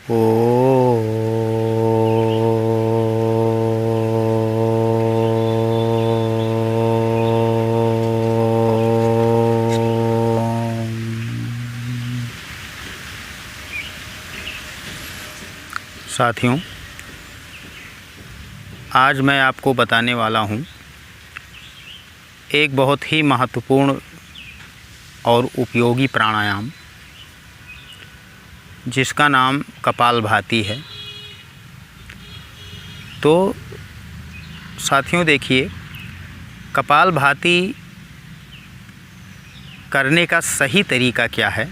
ओ साथियों, आज मैं आपको बताने वाला हूँ एक बहुत ही महत्वपूर्ण और उपयोगी प्राणायाम, जिसका नाम कपालभाति है। तो साथियों देखिए, कपालभाति करने का सही तरीका क्या है,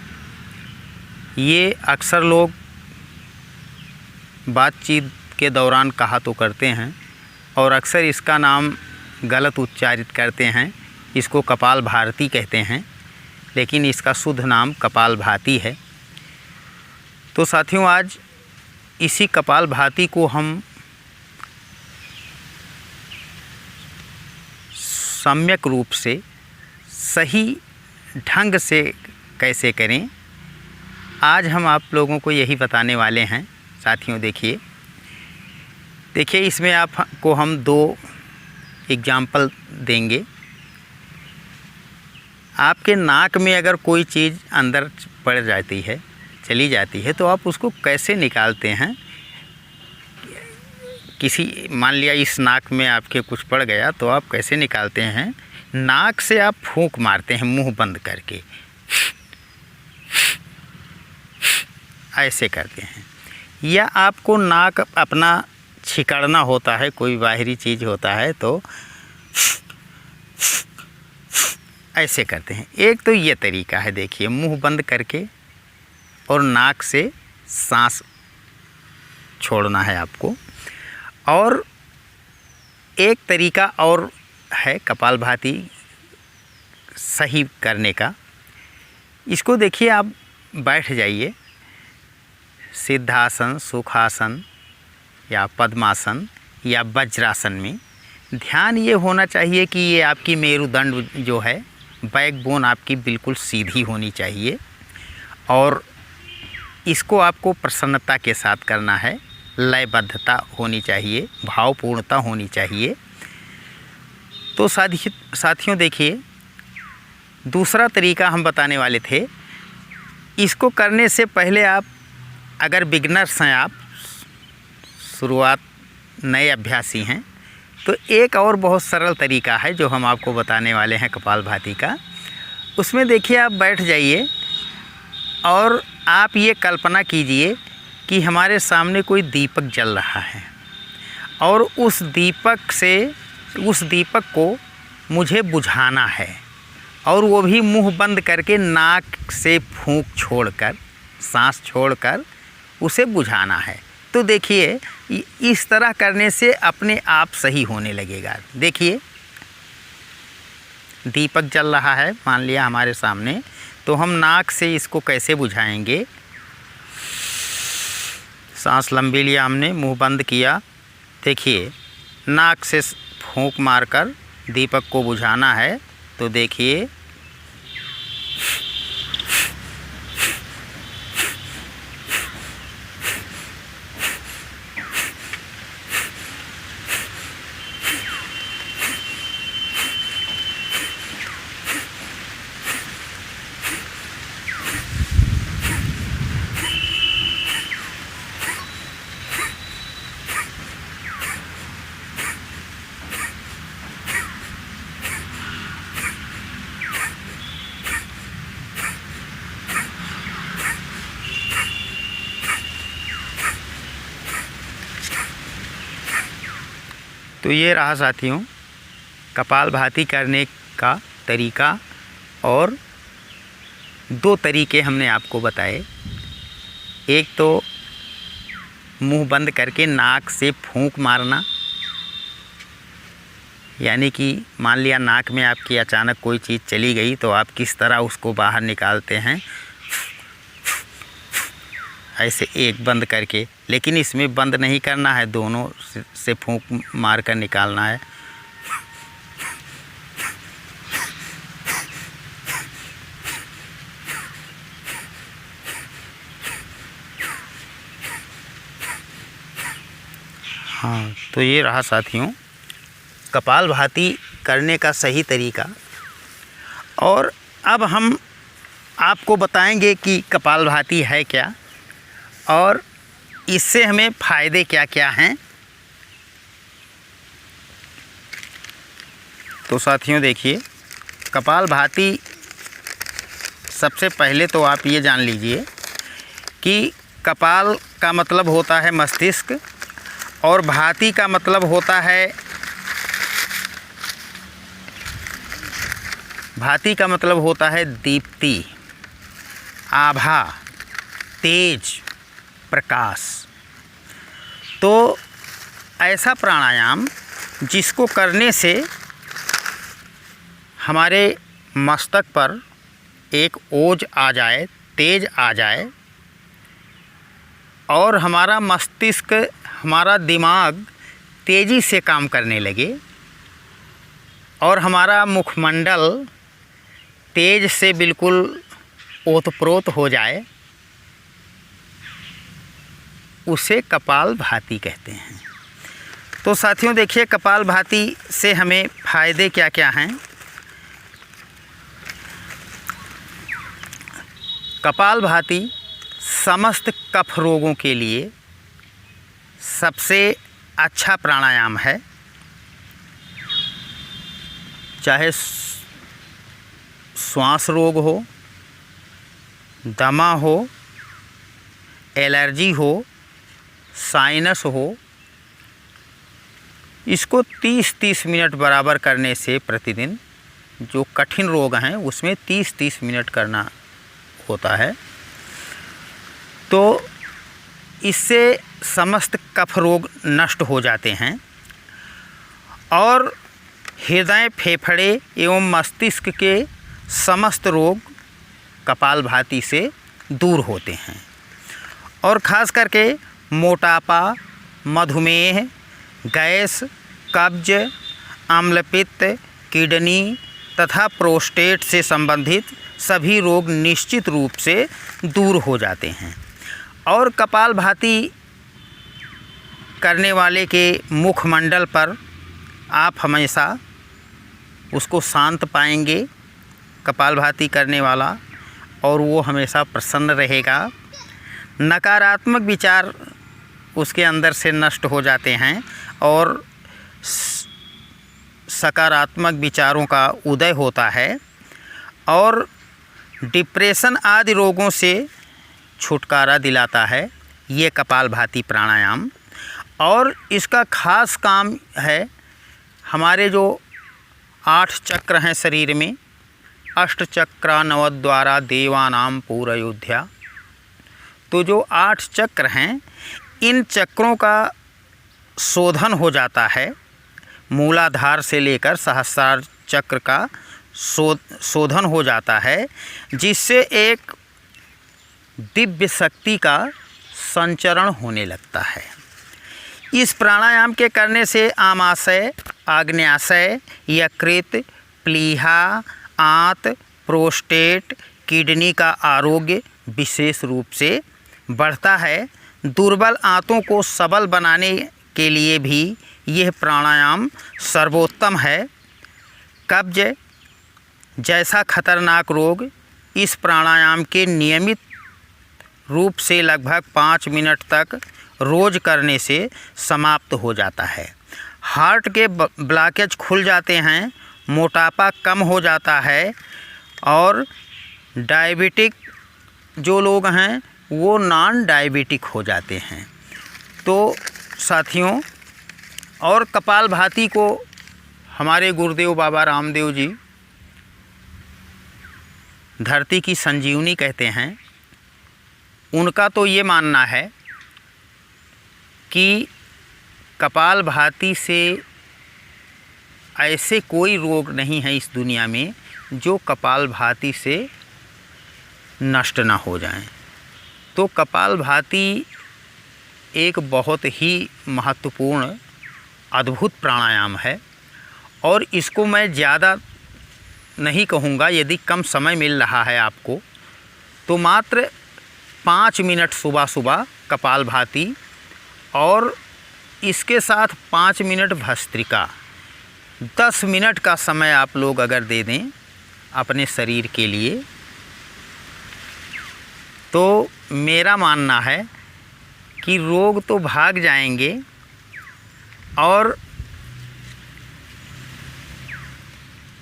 ये अक्सर लोग बातचीत के दौरान कहा तो करते हैं और अक्सर इसका नाम गलत उच्चारित करते हैं। इसको कपालभाति कहते हैं, लेकिन इसका शुद्ध नाम कपालभाति है। तो साथियों, आज इसी कपालभाति को हम सम्यक रूप से सही ढंग से कैसे करें, आज हम आप लोगों को यही बताने वाले हैं। साथियों देखिए, इसमें आपको हम दो एग्जाम्पल देंगे। आपके नाक में अगर कोई चीज़ अंदर पड़ जाती है, चली जाती है, तो आप उसको कैसे निकालते हैं। मान लिया इस नाक में आपके कुछ पड़ गया, तो आप कैसे निकालते हैं। नाक से आप फूंक मारते हैं मुंह बंद करके, ऐसे करते हैं। या आपको नाक अपना छिकड़ना होता है, कोई बाहरी चीज़ होता है तो ऐसे करते हैं। एक तो ये तरीका है, देखिए, मुंह बंद करके और नाक से सांस छोड़ना है आपको। और एक तरीका और है कपालभाति सही करने का। इसको देखिए, आप बैठ जाइए सिद्धासन, सुखासन या पद्मासन या वज्रासन में। ध्यान ये होना चाहिए कि ये आपकी मेरुदंड जो है, बैकबोन आपकी बिल्कुल सीधी होनी चाहिए और इसको आपको प्रसन्नता के साथ करना है। लयबद्धता होनी चाहिए, भावपूर्णता होनी चाहिए। तो साथियों देखिए, दूसरा तरीका हम बताने वाले थे। इसको करने से पहले आप अगर बिगनर्स हैं, आप शुरुआत नए अभ्यासी हैं, तो एक और बहुत सरल तरीका है जो हम आपको बताने वाले हैं कपालभाति का। उसमें देखिए, आप बैठ जाइए और आप ये कल्पना कीजिए कि हमारे सामने कोई दीपक जल रहा है और उस दीपक को मुझे बुझाना है, और वो भी मुंह बंद करके नाक से फूंक छोड़कर, सांस छोड़कर उसे बुझाना है। तो देखिए, इस तरह करने से अपने आप सही होने लगेगा। देखिए, दीपक जल रहा है मान लिया हमारे सामने, तो हम नाक से इसको कैसे बुझाएंगे। सांस लंबी लिया हमने, मुंह बंद किया। देखिए, नाक से फूंक मारकर दीपक को बुझाना है। तो देखिए, तो ये रहा साथियों कपालभाति करने का तरीका। और दो तरीके हमने आपको बताए। एक तो मुंह बंद करके नाक से फूंक मारना, यानी कि मान लिया नाक में आपकी अचानक कोई चीज़ चली गई, तो आप किस तरह उसको बाहर निकालते हैं, ऐसे एक बंद करके। लेकिन इसमें बंद नहीं करना है, दोनों से फूंक मार कर निकालना है। हाँ, तो ये रहा साथियों कपालभाति करने का सही तरीका। और अब हम आपको बताएंगे कि कपालभाति है क्या और इससे हमें फ़ायदे क्या क्या हैं। तो साथियों देखिए, कपालभाति सबसे पहले तो आप ये जान लीजिए कि कपाल का मतलब होता है मस्तिष्क और भाति का मतलब होता है दीप्ति, आभा, तेज, प्रकाश। तो ऐसा प्राणायाम जिसको करने से हमारे मस्तक पर एक ओज आ जाए, तेज आ जाए और हमारा मस्तिष्क, हमारा दिमाग तेज़ी से काम करने लगे और हमारा मुखमंडल तेज से बिल्कुल ओतप्रोत हो जाए, उसे कपालभाति कहते हैं। तो साथियों देखिए, कपालभाति से हमें फ़ायदे क्या क्या हैं। कपालभाति समस्त कफ रोगों के लिए सबसे अच्छा प्राणायाम है। चाहे श्वास रोग हो, दमा हो, एलर्जी हो, साइनस हो, इसको 30-30 मिनट बराबर करने से प्रतिदिन, जो कठिन रोग हैं उसमें 30-30 मिनट करना होता है, तो इससे समस्त कफ रोग नष्ट हो जाते हैं और हृदय, फेफड़े एवं मस्तिष्क के समस्त रोग कपालभाति से दूर होते हैं। और ख़ास करके मोटापा, मधुमेह, गैस, कब्ज, अम्लपित्त, किडनी तथा प्रोस्टेट से संबंधित सभी रोग निश्चित रूप से दूर हो जाते हैं। और कपालभाति करने वाले के मुखमंडल पर आप हमेशा उसको शांत पाएंगे, कपालभाति करने वाला, और वो हमेशा प्रसन्न रहेगा। नकारात्मक विचार उसके अंदर से नष्ट हो जाते हैं और सकारात्मक विचारों का उदय होता है और डिप्रेशन आदि रोगों से छुटकारा दिलाता है ये कपालभाति प्राणायाम। और इसका खास काम है, हमारे जो 8 चक्र हैं शरीर में, अष्ट चक्रा नवद्वारा देवानाम पूरयोध्या, तो जो 8 चक्र हैं, इन चक्रों का शोधन हो जाता है। मूलाधार से लेकर सहस्रार चक्र का शोधन हो जाता है, जिससे एक दिव्य शक्ति का संचरण होने लगता है। इस प्राणायाम के करने से आमाशय, आग्नेयाशय, यकृत, प्लीहा, आंत, प्रोस्टेट, किडनी का आरोग्य विशेष रूप से बढ़ता है। दुर्बल आंतों को सबल बनाने के लिए भी यह प्राणायाम सर्वोत्तम है। कब्ज जैसा खतरनाक रोग इस प्राणायाम के नियमित रूप से लगभग 5 मिनट तक रोज करने से समाप्त हो जाता है। हार्ट के ब्लॉकेज खुल जाते हैं, मोटापा कम हो जाता है और डायबिटिक जो लोग हैं वो नॉन डायबिटिक हो जाते हैं। तो साथियों, और कपालभाति को हमारे गुरुदेव बाबा रामदेव जी धरती की संजीवनी कहते हैं। उनका तो ये मानना है कि कपालभाति से ऐसे कोई रोग नहीं है इस दुनिया में जो कपालभाति से नष्ट ना हो जाएं। तो कपालभाति एक बहुत ही महत्वपूर्ण अद्भुत प्राणायाम है और इसको मैं ज़्यादा नहीं कहूँगा। यदि कम समय मिल रहा है आपको तो मात्र 5 मिनट सुबह सुबह कपालभाति और इसके साथ 5 मिनट भस्त्रिका, 10 मिनट का समय आप लोग अगर दे दें अपने शरीर के लिए, तो मेरा मानना है कि रोग तो भाग जाएंगे और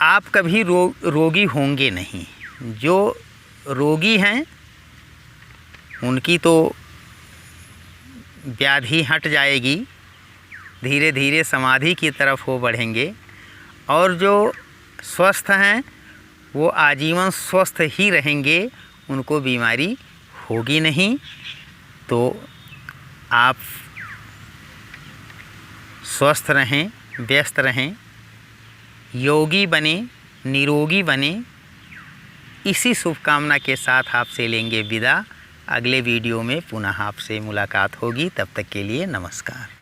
आप कभी रोगी होंगे नहीं। जो रोगी हैं उनकी तो व्याधि हट जाएगी, धीरे धीरे समाधि की तरफ हो बढ़ेंगे, और जो स्वस्थ हैं वो आजीवन स्वस्थ ही रहेंगे, उनको बीमारी होगी नहीं। तो आप स्वस्थ रहें, व्यस्त रहें, योगी बने, निरोगी बने, इसी शुभकामना के साथ आपसे लेंगे विदा। अगले वीडियो में पुनः आपसे मुलाकात होगी, तब तक के लिए नमस्कार।